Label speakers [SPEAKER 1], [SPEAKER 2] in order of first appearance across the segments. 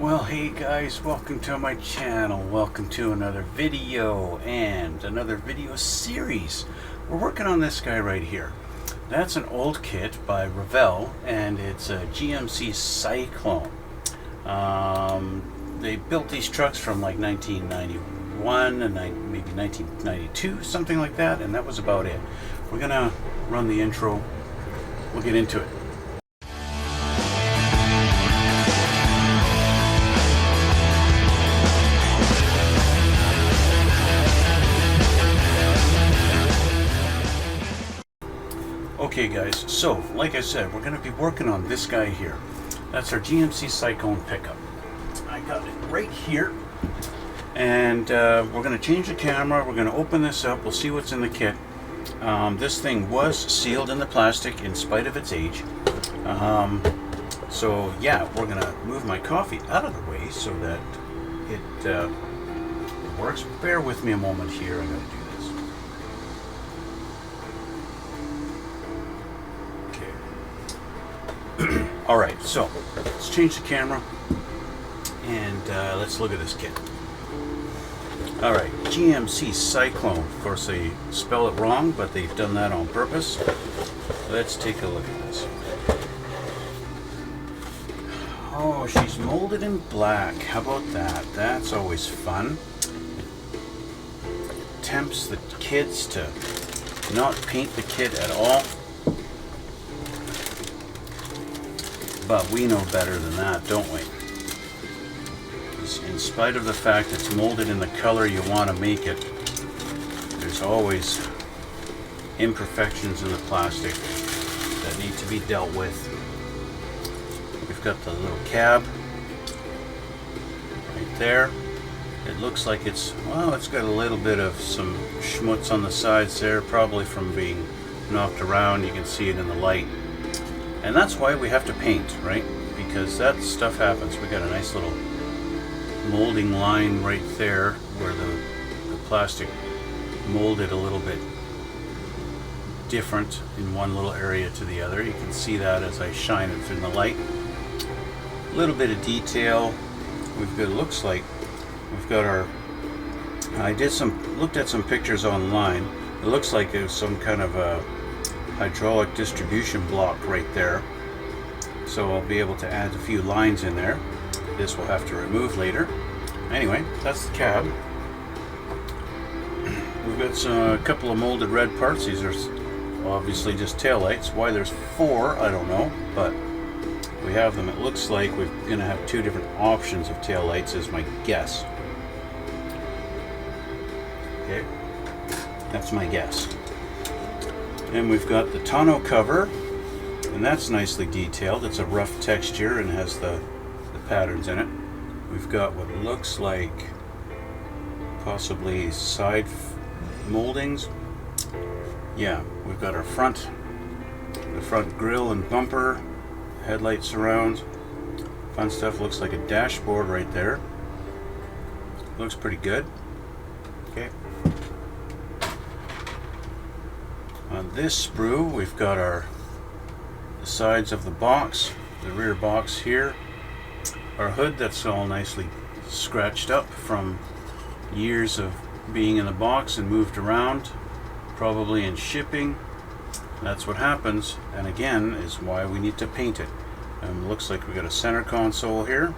[SPEAKER 1] Well, hey guys, welcome to my channel. Welcome to another video and another video series. We're working on this guy right here. That's an old kit by Revell, and it's a GMC Syclone. They built these trucks from like 1991 and maybe 1992, something like that, and that was about it. We're gonna run the intro. We'll get into it. Okay guys, so like I said, we're going to be working on this guy here. That's our GMC Syclone pickup. I got it right here, and we're going to change the camera. We're going to open this up. We'll see what's in the kit. This thing was sealed in the plastic in spite of its age. So yeah, we're going to move my coffee out of the way so that it works. Bear with me a moment here. I'm going to do this. Alright, so let's change the camera and let's look at this kit. Alright, GMC Syclone. Of course, they spell it wrong, but they've done that on purpose. Let's take a look at this. Oh, she's molded in black. How about that? That's always fun. It tempts the kids to not paint the kit at all. But we know better than that, don't we? In spite of the fact it's molded in the color you want to make it, there's always imperfections in the plastic that need to be dealt with. We've got the little cab right there. It looks like it's got a little bit of some schmutz on the sides there, probably from being knocked around. You can see it in the light. And that's why we have to paint, right? Because that stuff happens. We got a nice little molding line right there where the plastic molded a little bit different in one little area to the other. You can see that as I shine it in the light. A little bit of detail. We've got, it looks like we've got our, looked at some pictures online. It looks like there's some kind of a hydraulic distribution block right there, so I'll be able to add a few lines in there. This we'll have to remove later. Anyway, that's the cab. We've got a couple of molded red parts. These are obviously just taillights. Why there's four, I don't know, but we have them. It looks like we're going to have two different options of taillights is my guess. Okay, that's my guess. And we've got the tonneau cover, and that's nicely detailed. It's a rough texture and has the patterns in it. We've got what looks like possibly side moldings. Yeah, we've got our the front grille and bumper, headlight surrounds, fun stuff. Looks like a dashboard right there. Looks pretty good. Okay. On this sprue, we've got the sides of the box, the rear box here, our hood that's all nicely scratched up from years of being in the box and moved around, probably in shipping. That's what happens, and again is why we need to paint it. Looks like we got a center console here,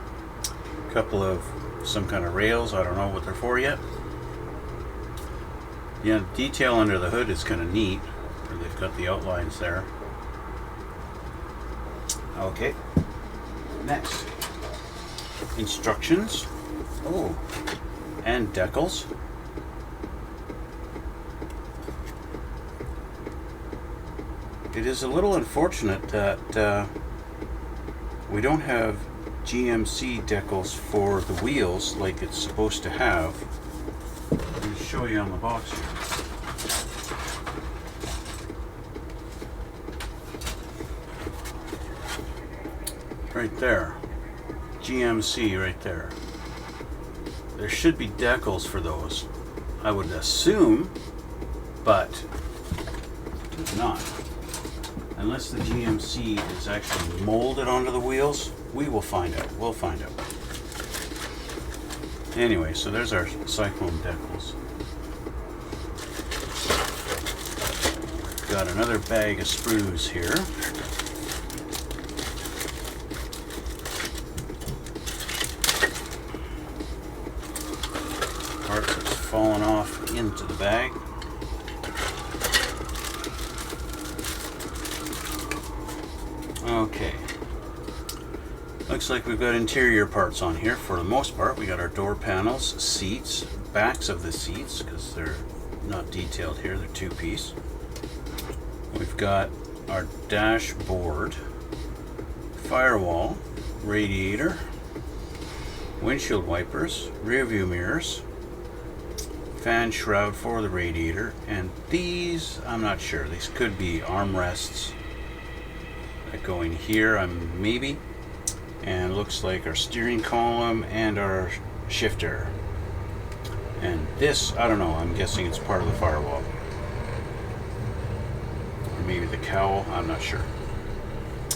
[SPEAKER 1] a couple of some kind of rails. I don't know what they're for yet. Yeah, detail under the hood is kind of neat. They've got the outlines there. Okay. Next. Instructions. Oh. And decals. It is a little unfortunate that we don't have GMC decals for the wheels like it's supposed to have. Let me show you on the box here. Right there, GMC right there. There should be decals for those, I would assume, but there's not. Unless the GMC is actually molded onto the wheels, we will find out. We'll find out. Anyway, so there's our Syclone decals. Got another bag of sprues here. Parts that's fallen off into the bag. Okay. Looks like we've got interior parts on here for the most part. We got our door panels, seats, backs of the seats, because they're not detailed here, they're two-piece. We've got our dashboard, firewall, radiator, windshield wipers, rear view mirrors, fan shroud for the radiator, and these, I'm not sure, these could be armrests that go in here, maybe. And looks like our steering column and our shifter. And this, I don't know, I'm guessing it's part of the firewall. Or maybe the cowl, I'm not sure.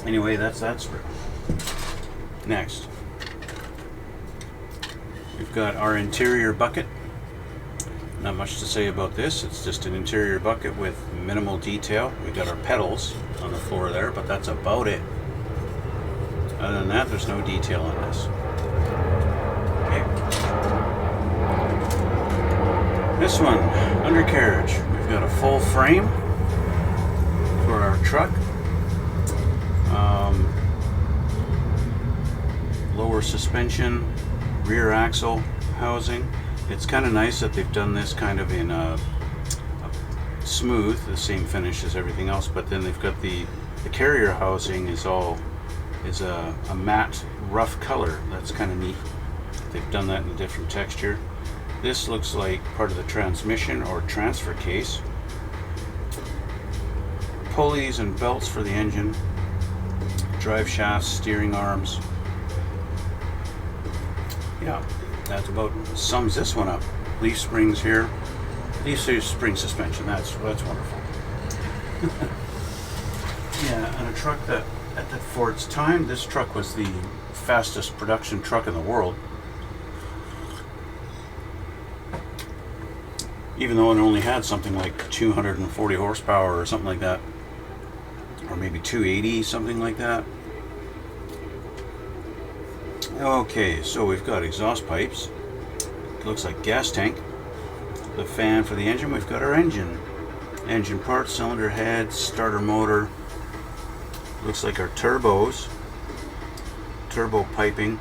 [SPEAKER 1] Anyway, that's that sprue. Next, we've got our interior bucket. Not much to say about this, it's just an interior bucket with minimal detail. We've got our pedals on the floor there, but that's about it. Other than that, there's no detail on this. Okay. This one, undercarriage. We've got a full frame for our truck. Lower suspension, rear axle housing. It's kind of nice that they've done this kind of in a smooth, the same finish as everything else, but then they've got the carrier housing is a matte rough color. That's kind of neat. They've done that in a different texture. This looks like part of the transmission or transfer case. Pulleys and belts for the engine, drive shafts, steering arms. Yeah, that's about sums this one up. Leaf springs here. Leaf spring suspension. That's wonderful. Yeah, and a truck that for its time, this truck was the fastest production truck in the world. Even though it only had something like 240 horsepower or something like that. Or maybe 280, something like that. Okay, so we've got exhaust pipes. It looks like gas tank. The fan for the engine. We've got our engine. Engine parts, cylinder head, starter motor. Looks like our turbos, turbo piping.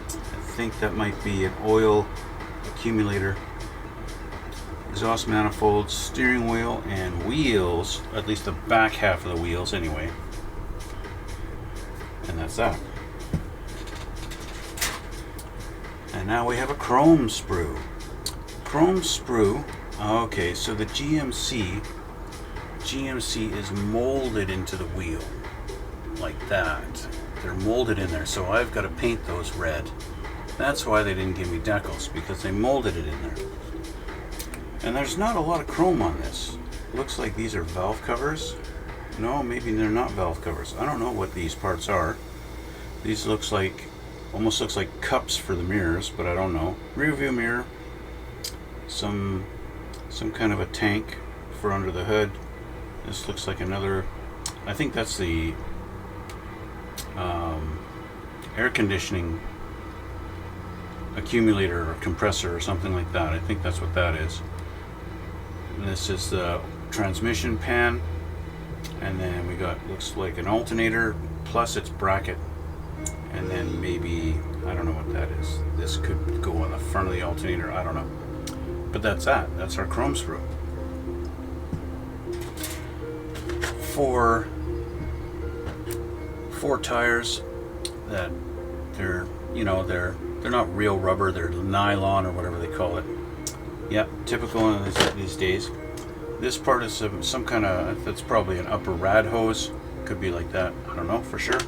[SPEAKER 1] I think that might be an oil accumulator. Exhaust manifolds, steering wheel, and wheels, at least the back half of the wheels anyway. And that's that. And now we have a chrome sprue. Chrome sprue, okay, so the GMC is molded into the wheel. Like that. They're molded in there, so I've got to paint those red. That's why they didn't give me decals, because they molded it in there. And there's not a lot of chrome on this. Looks like these are valve covers. No, maybe they're not valve covers. I don't know what these parts are. These almost looks like cups for the mirrors, but I don't know. Rear view mirror. Some kind of a tank for under the hood. This looks like another, I think that's the air conditioning accumulator or compressor or something like that. I think that's what that is. And this is the transmission pan, and then we got, looks like an alternator plus its bracket, and then maybe, I don't know what that is. This could go on the front of the alternator, I don't know. But that's our chrome sprue. Four tires that they're not real rubber, they're nylon or whatever they call it. Yep, typical in these days. This part is some kind of, that's probably an upper rad hose, could be like that, I don't know for sure.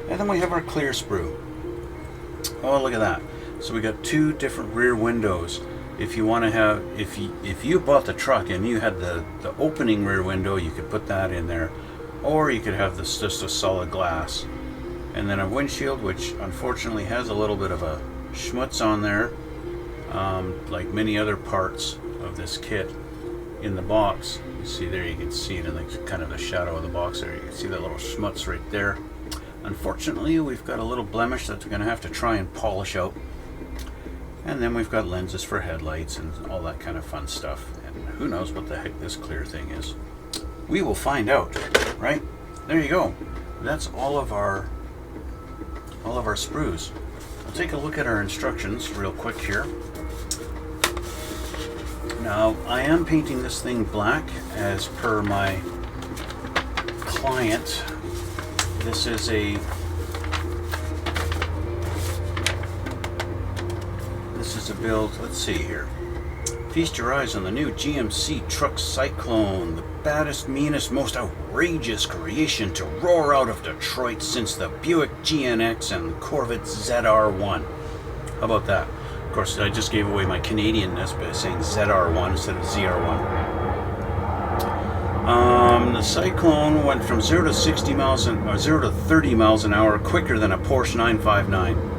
[SPEAKER 1] And then we have our clear sprue. Oh, look at that. So we got two different rear windows. If you want to have, if you bought the truck and you had the opening rear window, you could put that in there, or you could have this just a solid glass, and then a windshield, which unfortunately has a little bit of a schmutz on there. like many other parts of this kit in the box. You see there, you can see it in the kind of the shadow of the box there. You can see that little schmutz right there. Unfortunately, we've got a little blemish that we're going to have to try and polish out. And then we've got lenses for headlights and all that kind of fun stuff. And who knows what the heck this clear thing is. We will find out, right? There you go. That's all of our sprues. We'll take a look at our instructions real quick here. Now, I am painting this thing black as per my client. This is a build, let's see here. Feast your eyes on the new GMC truck Syclone, the baddest, meanest, most outrageous creation to roar out of Detroit since the Buick GNX and Corvette ZR1. How about that? Of course, I just gave away my Canadianness by saying ZR1 instead of ZR1. The Syclone went from 0 to 60 miles or 0 to 30 miles an hour quicker than a Porsche 959.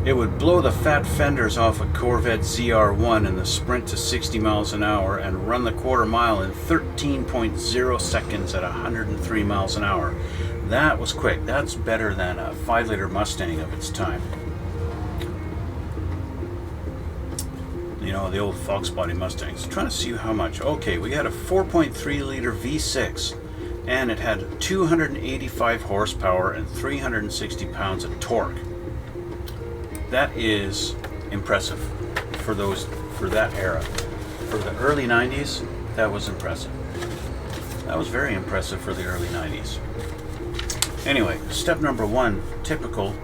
[SPEAKER 1] It would blow the fat fenders off a Corvette ZR1 in the sprint to 60 miles an hour and run the quarter mile in 13.0 seconds at 103 miles an hour. That was quick. That's better than a 5-liter Mustang of its time. You know, the old Fox body Mustangs. Trying to see how much. Okay, we had a 4.3 liter V6 and it had 285 horsepower and 360 pounds of torque. That is impressive for that era. For the early 90s, that was impressive. That was very impressive for the early 90s. Anyway, step number one, typical,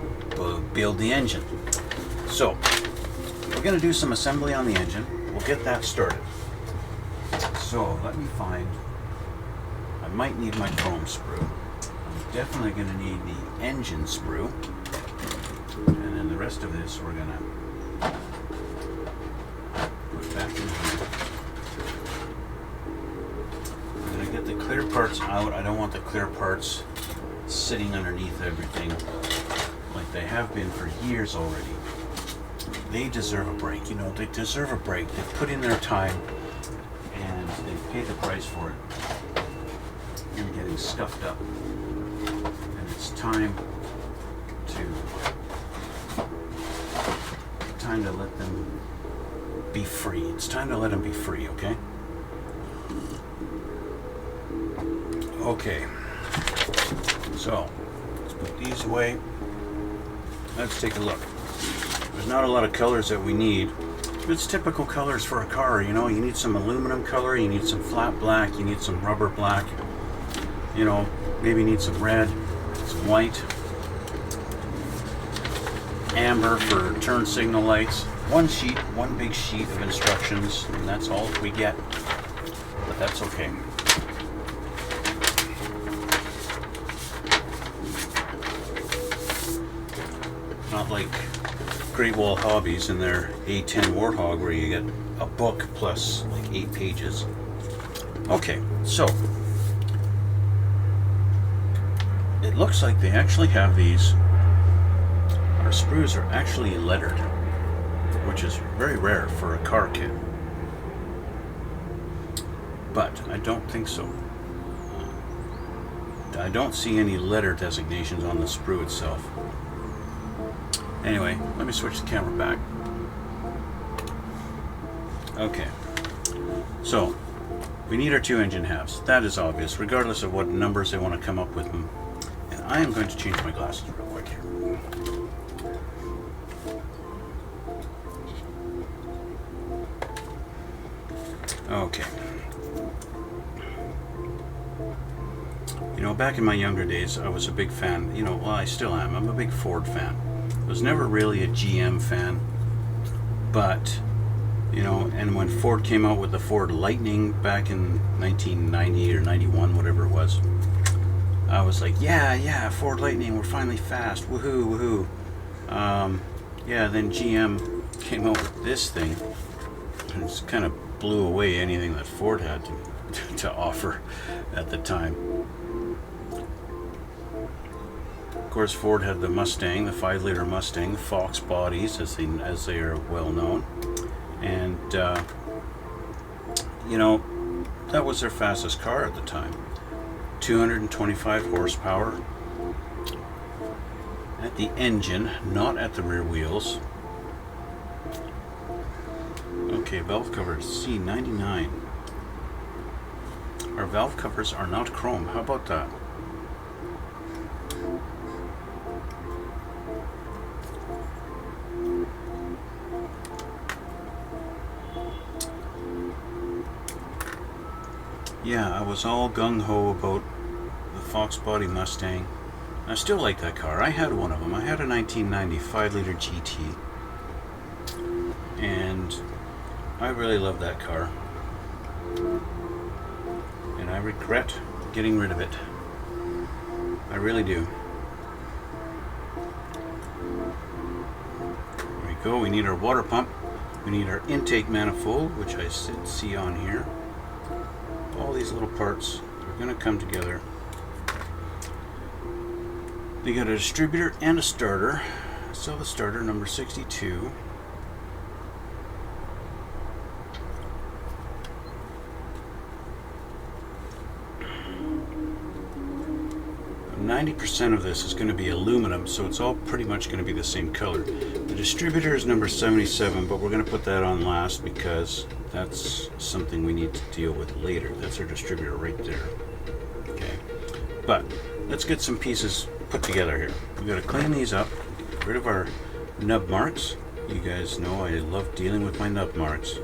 [SPEAKER 1] build the engine. So, we're going to do some assembly on the engine. We'll get that started. So, let me find, I might need my chrome sprue. I'm definitely going to need the engine sprue. And then the rest of this we're going to put back in here. I'm going to get the clear parts out. I don't want the clear parts sitting underneath everything like they have been for years already. They deserve a break. You know, they deserve a break. They've put in their time and they've paid the price for it. You're getting scuffed up. And it's time to let them be free. It's time to let them be free, okay? Okay. So, let's put these away. Let's take a look. There's not a lot of colors that we need. It's typical colors for a car, you know. You need some aluminum color, you need some flat black, you need some rubber black. You know, maybe you need some red, some white. Amber for turn signal lights. One big sheet of instructions, and that's all we get. But that's okay. Not like Great Wall Hobbies and their A10 Warthog where you get a book plus like 8 pages. Okay, so it looks like they actually have these. Our sprues are actually lettered, which is very rare for a car kit. But I don't think so. I don't see any letter designations on the sprue itself. Anyway, let me switch the camera back. Okay. So, we need our 2 engine halves. That is obvious, regardless of what numbers they want to come up with them. And I am going to change my glasses real quick here. Okay. You know, back in my younger days, I was a big fan. You know, well, I still am. I'm a big Ford fan. I was never really a GM fan. But, you know, and when Ford came out with the Ford Lightning back in 1990 or 91, whatever it was, I was like, yeah, Ford Lightning, we're finally fast. Woohoo, woohoo. Yeah, then GM came out with this thing. And it's kind of blew away anything that Ford had to offer at the time. Of course, Ford had the Mustang, the 5-liter Mustang, the Fox bodies, as they are well known, and you know, that was their fastest car at the time. 225 horsepower at the engine, not at the rear wheels. Okay, valve cover C99. Our valve covers are not chrome. How about that? Yeah, I was all gung-ho about the Fox body Mustang. I still like that car. I had one of them. I had a 1990 5-liter GT. And I really love that car. And I regret getting rid of it. I really do. There we go. We need our water pump. We need our intake manifold, which I see on here. All these little parts are going to come together. They got a distributor and a starter. So the starter, number 62. 90% of this is going to be aluminum, so it's all pretty much going to be the same color. The distributor is number 77, but we're going to put that on last because that's something we need to deal with later. That's our distributor right there. Okay, but let's get some pieces put together here. We've got to clean these up, get rid of our nub marks. You guys know I love dealing with my nub marks.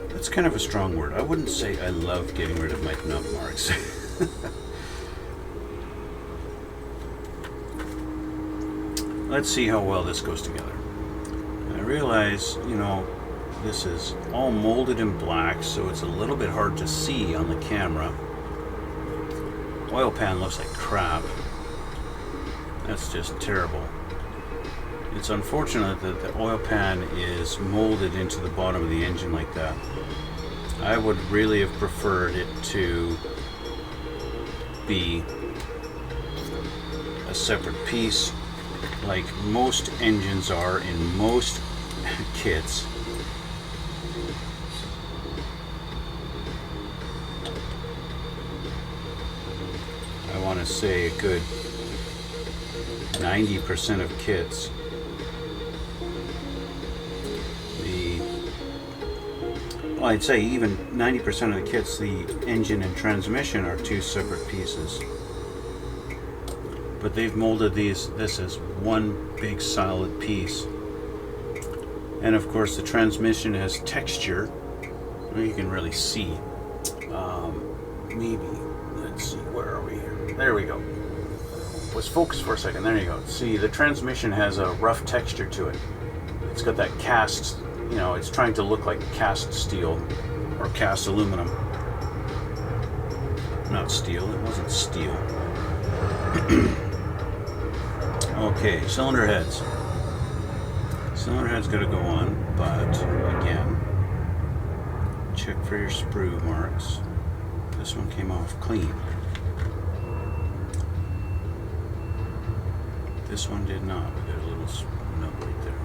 [SPEAKER 1] That's kind of a strong word. I wouldn't say I love getting rid of my nub marks. Let's see how well this goes together. I realize, you know, this is all molded in black, so it's a little bit hard to see on the camera. Oil pan looks like crap. That's just terrible. It's unfortunate that the oil pan is molded into the bottom of the engine like that. I would really have preferred it to be a separate piece, like most engines are in most kits. I want to say a good 90% of kits. Well, I'd say even 90% of the kits, the engine and transmission are two separate pieces. But they've molded this as one big solid piece. And of course the transmission has texture. Well, you can really see. Maybe, let's see, where are we here? There we go. Was focused for a second. There you go. See, the transmission has a rough texture to it. It's got that cast, you know, it's trying to look like cast steel or cast aluminum. Not steel, it wasn't steel. Okay, cylinder heads. Cylinder heads gotta go on, but again, check for your sprue marks. This one came off clean. This one did not. We got a little nub right there.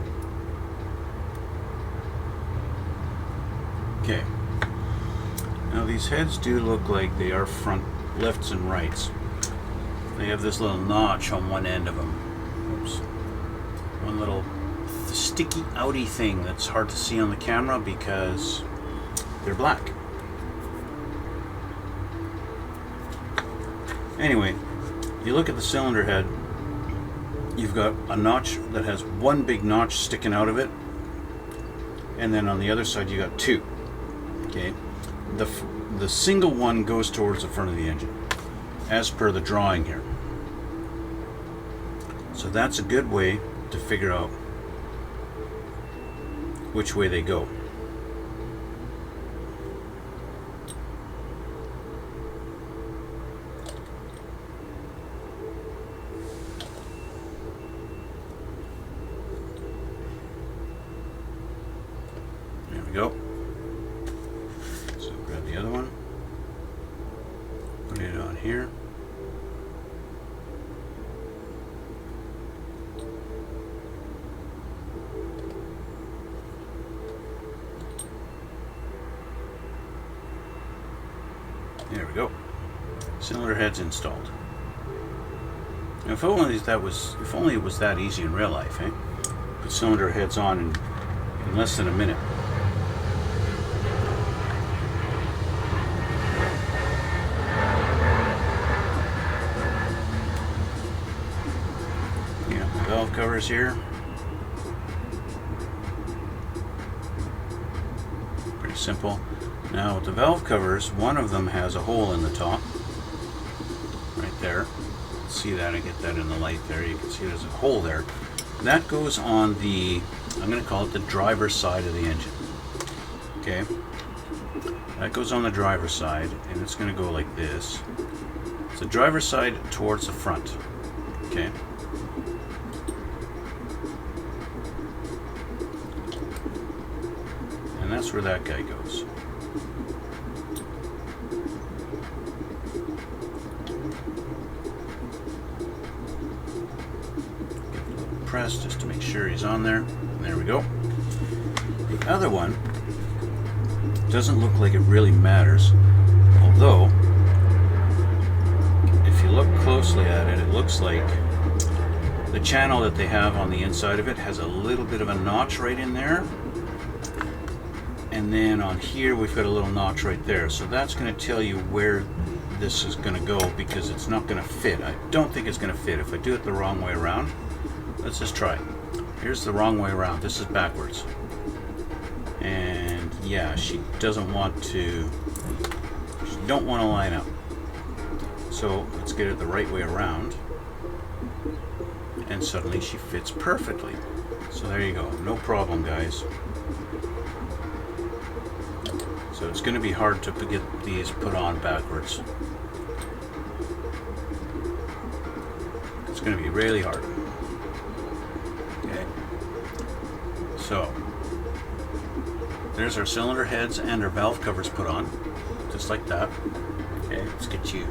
[SPEAKER 1] Okay. Now these heads do look like they are front lefts and rights. They have this little notch on one end of them. Oops. One little sticky outy thing that's hard to see on the camera because they're black. Anyway, you look at the cylinder head, you've got a notch that has one big notch sticking out of it, and then on the other side you got two. Okay, the single one goes towards the front of the engine, as per the drawing here. So that's a good way to figure out which way they go. There we go. So grab the other one. here. There we go. Cylinder heads installed. Now, if only it was that easy in real life, eh? Put cylinder heads on in less than a minute. Yeah, valve covers here. Pretty simple. Now with the valve covers, one of them has a hole in the top, right there. See that? I get that in the light there. You can see there's a hole there. That goes on the, I'm going to call it the driver's side of the engine. Okay? That goes on the driver's side, and it's going to go like this. It's the driver's side towards the front. Okay? And that's where that guy goes. Press just to make sure he's on there. And there we go. The other one doesn't look like it really matters, although if you look closely at it, it looks like the channel that they have on the inside of it has a little bit of a notch right in there, and then on here we've got a little notch right there. So that's going to tell you where this is going to go, because it's not going to fit. I don't think it's going to fit if I do it the wrong way around. Let's just try. Here's the wrong way around. This is backwards. And yeah, she don't want to line up. So let's get it the right way around. And suddenly she fits perfectly. So there you go. No problem, guys. So it's going to be hard to get these put on backwards. It's going to be really hard. So, there's our cylinder heads and our valve covers put on, just like that. Okay, let's get you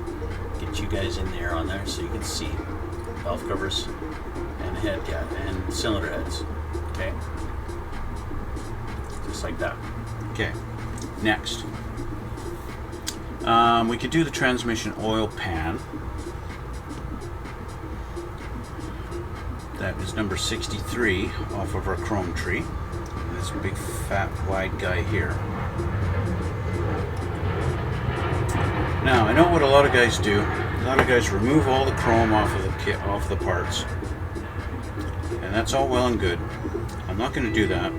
[SPEAKER 1] guys in there on there so you can see valve covers and head cap and cylinder heads. Okay, just like that. Okay, next, we could do the transmission oil pan. That is number 63 off of our chrome tree. This big fat wide guy here. Now I know what a lot of guys do. A lot of guys remove all the chrome off of the kit, off the parts, and that's all well and good. I'm not going to do that,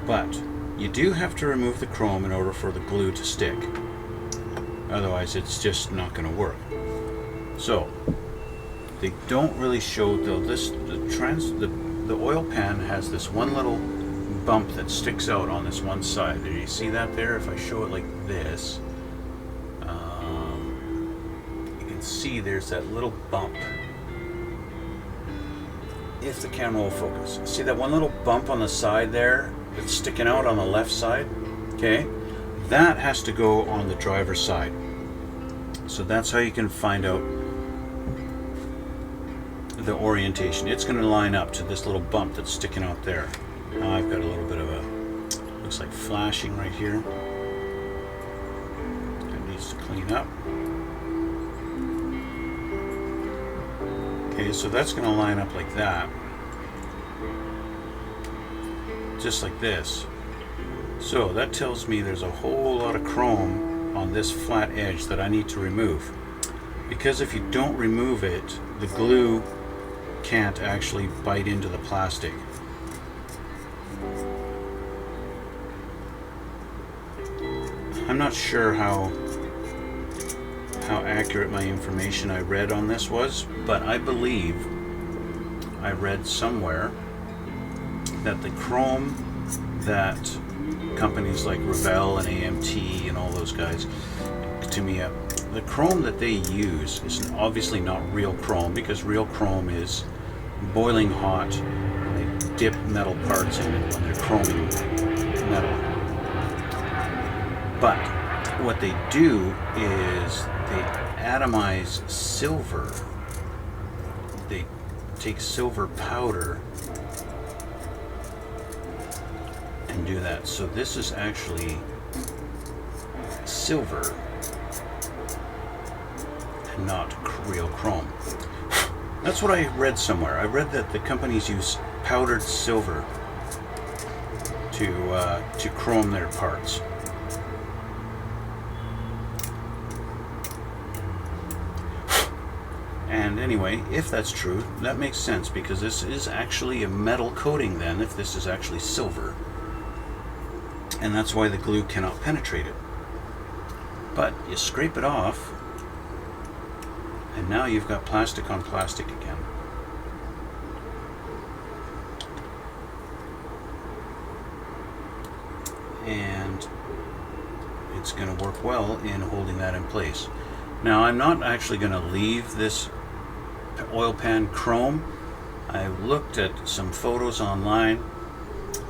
[SPEAKER 1] but you do have to remove the chrome in order for the glue to stick. Otherwise, it's just not going to work. So they don't really show though. The oil pan has this one little bump that sticks out on this one side. Do you see that there? If I show it like this, you can see there's that little bump. If the camera will focus, see that one little bump on the side there that's sticking out on the left side? Okay, that has to go on the driver's side. So that's how you can find out the orientation. It's going to line up to this little bump that's sticking out there. Now I've got a little bit of a, looks like flashing right here. That needs to clean up. Okay, so that's going to line up like that. Just like this. So that tells me there's a whole lot of chrome on this flat edge that I need to remove. Because if you don't remove it, the glue can't actually bite into the plastic. I'm not sure how accurate my information I read on this was, but I believe I read somewhere that the chrome that companies like Revell and AMT and all those guys, the chrome that they use is obviously not real chrome, because real chrome is boiling hot. They dip metal parts in it when they're chroming metal. But what they do is they atomize silver. They take silver powder and do that. So this is actually silver and not real chrome. That's what I read somewhere. I read that the companies use powdered silver to chrome their parts. And anyway, if that's true, that makes sense, because this is actually a metal coating then, if this is actually silver. And that's why the glue cannot penetrate it. But you scrape it off, and now you've got plastic on plastic again. And it's going to work well in holding that in place. Now, I'm not actually going to leave this oil pan chrome. I looked at some photos online,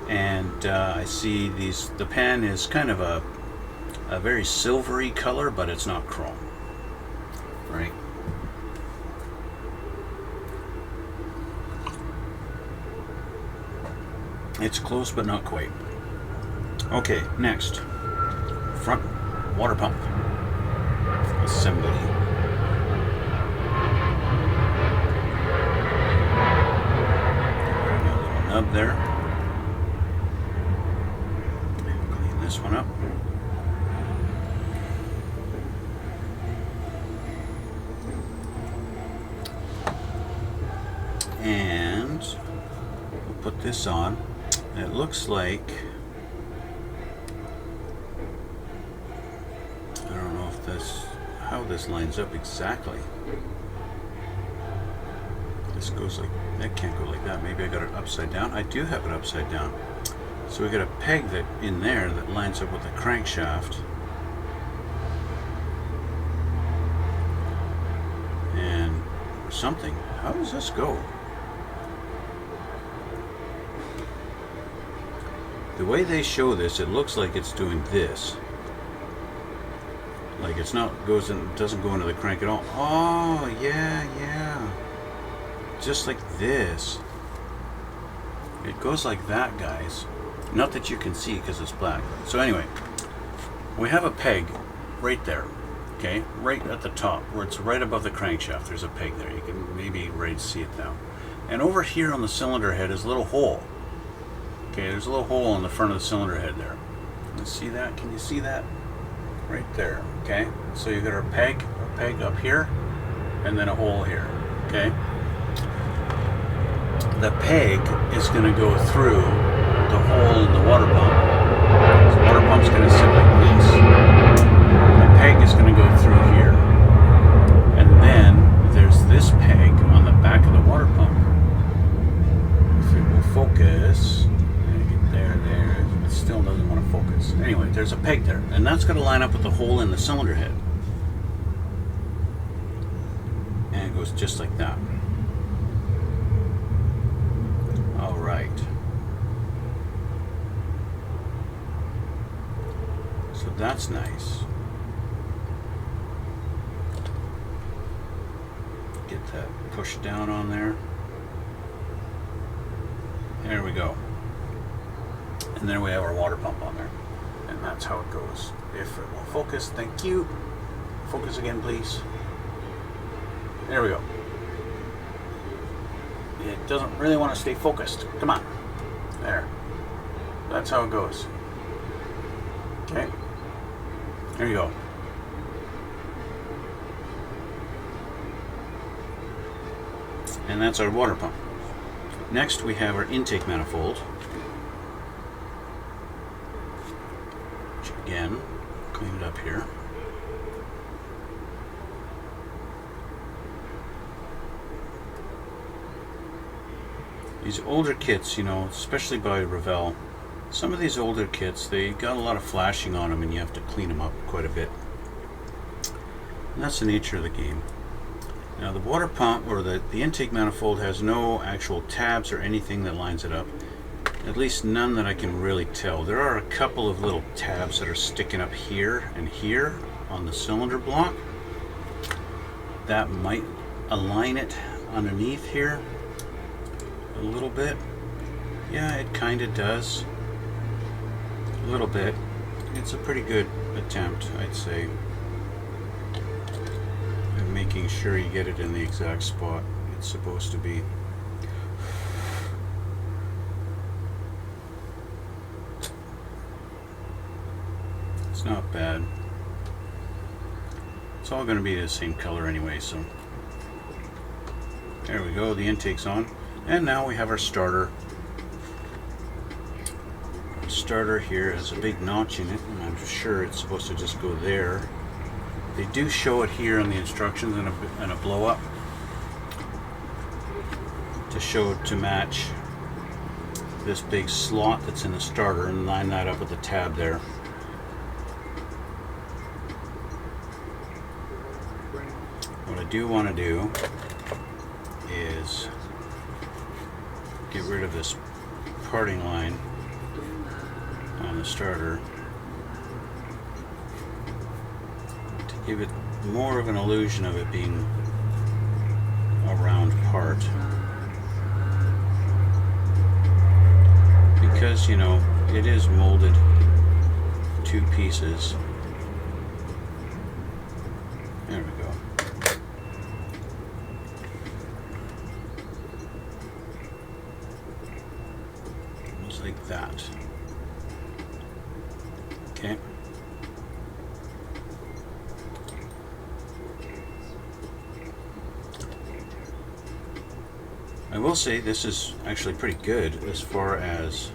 [SPEAKER 1] and I see the pan is kind of a very silvery color, but it's not chrome, right? It's close, but not quite. Okay, next, front water pump assembly. A little nub there. Clean this one up. And we'll put this on. It looks like, I don't know if that's how this lines up exactly. This goes like, that can't go like that. Maybe I got it upside down. I do have it upside down. So we got a peg that in there that lines up with the crankshaft. And something. How does this go? The way they show this, it looks like it's doing this. Like it's not doesn't go into the crank at all. Oh yeah. Just like this. It goes like that, guys. Not that you can see because it's black. So anyway, we have a peg right there. Okay, right at the top, where it's right above the crankshaft. There's a peg there. You can maybe see it now. And over here on the cylinder head is a little hole. Okay, there's a little hole in the front of the cylinder head there. Let's see that. Can you see that? Right there. Okay, so you got a peg up here, and then a hole here. Okay, the peg is going to go through the hole in the water pump. So the water pump's going to sit like this. The peg is going to go through here, and then there's this peg on the back of the water pump. If it will focus. There, it still doesn't want to focus. Anyway, there's a peg there, and that's going to line up with the hole in the cylinder head. And it goes just like that. All right. So that's nice. Get that pushed down on there. There we go. And then we have our water pump on there. And that's how it goes. If it will focus, thank you. Focus again, please. There we go. It doesn't really want to stay focused. Come on. There. That's how it goes. Okay. There you go. And that's our water pump. Next we have our intake manifold. Again, clean it up here. These older kits, you know, especially by Revell, some of these older kits, they got a lot of flashing on them and you have to clean them up quite a bit. And that's the nature of the game. Now the water pump, or the intake manifold, has no actual tabs or anything that lines it up. At least none that I can really tell. There are a couple of little tabs that are sticking up here and here on the cylinder block. That might align it underneath here a little bit. Yeah, it kind of does. A little bit. It's a pretty good attempt, I'd say. And making sure you get it in the exact spot it's supposed to be. It's not bad. It's all going to be the same color anyway, so there we go, the intake's on. And now we have our starter. Our starter here has a big notch in it, and I'm sure it's supposed to just go there. They do show it here on the instructions in a blow up to show it to match this big slot that's in the starter, and line that up with the tab there. What I do want to do is get rid of this parting line on the starter to give it more of an illusion of it being a round part, because you know it is molded two pieces. There we go. Like that. Okay. I will say this is actually pretty good as far as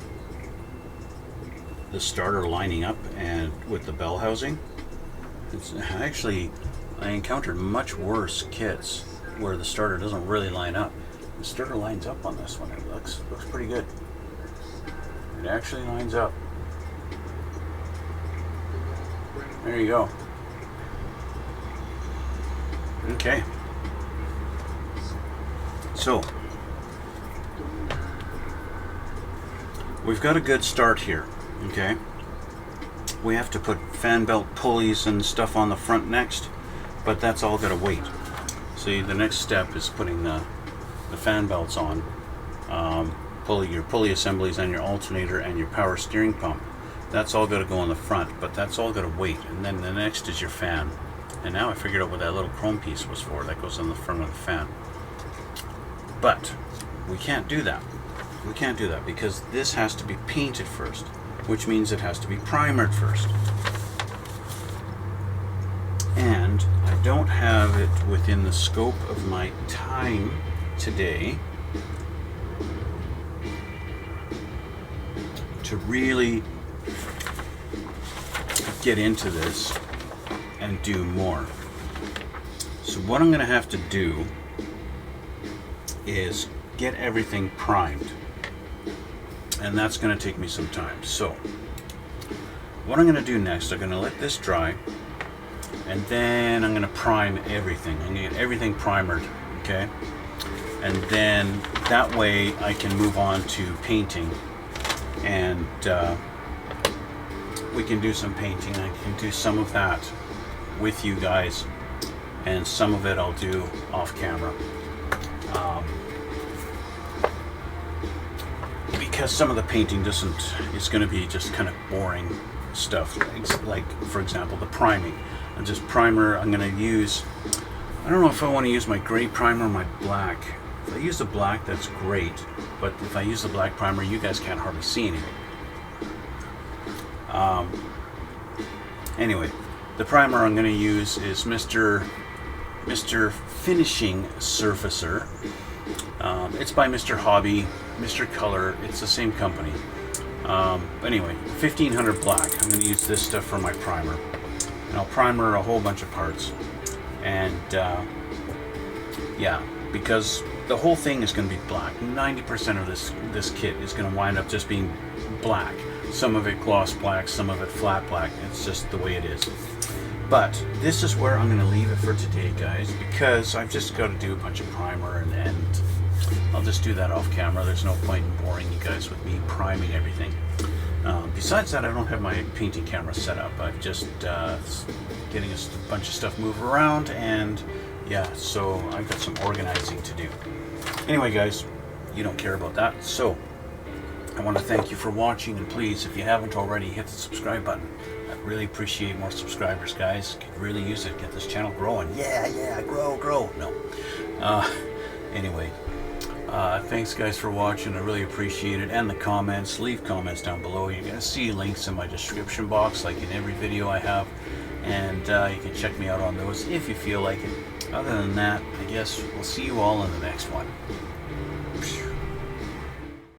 [SPEAKER 1] the starter lining up and with the bell housing. It's actually, I encountered much worse kits where the starter doesn't really line up. The starter lines up on this one. It looks pretty good. It actually lines up. There you go. Okay. So, we've got a good start here, okay? We have to put fan belt pulleys and stuff on the front next, but that's all got to wait. See, the next step is putting the fan belts on. Your pulley assemblies and your alternator and your power steering pump. That's all got to go on the front, but that's all got to wait. And then the next is your fan. And now I figured out what that little chrome piece was for. That goes on the front of the fan. But we can't do that. We can't do that because this has to be painted first, which means it has to be primered first. And I don't have it within the scope of my time today to really get into this and do more. So what I'm going to have to do is get everything primed, and that's going to take me some time. So what I'm going to do next, I'm going to let this dry, and then I'm going to prime everything. I'm going to get everything primered, okay? And then that way I can move on to painting, and we can do some painting. I can do some of that with you guys, and some of it I'll do off camera, because some of the painting it's going to be just kind of boring stuff, like for example the priming. I'm going to use, I don't know if I want to use my gray primer or my black. If I use the black, that's great, but if I use the black primer, you guys can't hardly see anything. Anyway, the primer I'm going to use is Mr. Finishing Surfacer. It's by Mr. Hobby, Mr. Color. It's the same company. Anyway, 1500 black. I'm going to use this stuff for my primer, and I'll primer a whole bunch of parts. And yeah, because the whole thing is going to be black. 90% of this kit is going to wind up just being black. Some of it gloss black, some of it flat black. It's just the way it is. But this is where I'm going to leave it for today, guys, because I've just got to do a bunch of primer and I'll just do that off camera. There's no point in boring you guys with me priming everything. Besides that, I don't have my painting camera set up. I'm just getting a bunch of stuff moved around, and yeah, so I've got some organizing to do. Anyway, guys, you don't care about that, so I want to thank you for watching, and please, if you haven't already, hit the subscribe button. I'd really appreciate more subscribers, guys. Could really use it. Get this channel growing. Yeah, grow. No. Anyway. Thanks guys for watching. I really appreciate it. And the comments. Leave comments down below. You're going to see links in my description box like in every video I have. And you can check me out on those if you feel like it. Other than that, I guess we'll see you all in the next one.